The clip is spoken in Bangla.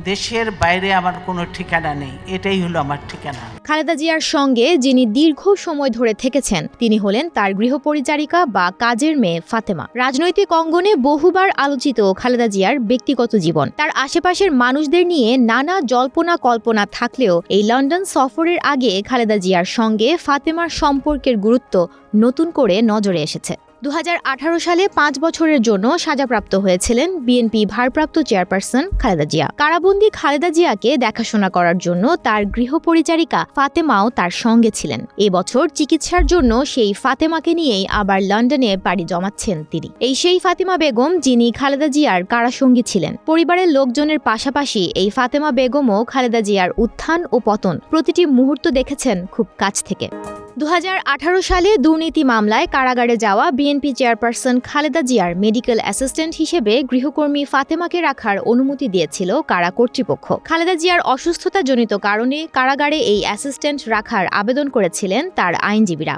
দেশের বাইরে আমার কোনো ঠিকানা নেই, এটাই হলো আমার ঠিকানা। খালেদা জিয়ার সঙ্গে যিনি দীর্ঘ সময় ধরে থেকেছেন তিনি হলেন তার গৃহপরিচারিকা বা কাজের মেয়ে ফাতেমা। রাজনৈতিক অঙ্গনে বহুবার আলোচিত খালেদা জিয়ার ব্যক্তিগত জীবন, তার আশেপাশের মানুষদের নিয়ে নানা জল্পনা কল্পনা থাকলেও এই লন্ডন সফরের আগে খালেদা জিয়ার সঙ্গে ফাতেমার সম্পর্কের গুরুত্ব নতুন করে নজরে এসেছে। 2018 সালে 5 বছরের জন্য সাজাপ্রাপ্ত হয়েছিলেন বিএনপি ভারপ্রাপ্ত চেয়ারপারসন খালেদা জিয়া। কারাবন্দী খালেদা জিয়াকে দেখাশোনা করার জন্য তার গৃহপরিচারিকা ফাতেমাও তার সঙ্গে ছিলেন। এবছর চিকিৎসার জন্য সেই ফাতেমাকে নিয়েই আবার লন্ডনে পাড়ি জমাচ্ছেন তিনি। সেই ফাতেমা বেগম যিনি খালেদা জিয়ার কারাসঙ্গী ছিলেন। পরিবারের লোকজনের পাশাপাশি এই ফাতেমা বেগমও খালেদা জিয়ার উত্থান ও পতন প্রতিটি মুহূর্ত দেখেছেন খুব কাছ থেকে। 2018 সালে দুর্নীতি মামলায় কারাগারে যাওয়া বিএনপি চেয়ারপারসন খালেদা জিয়ার মেডিকেল অ্যাসিস্ট্যান্ট হিসেবে গৃহকর্মী ফাতেমাকে রাখার অনুমতি দিয়েছিল কারা কর্তৃপক্ষ। খালেদা জিয়ার অসুস্থতাজনিত কারণে কারাগারে এই অ্যাসিস্ট্যান্ট রাখার আবেদন করেছিলেন তার আইনজীবীরা।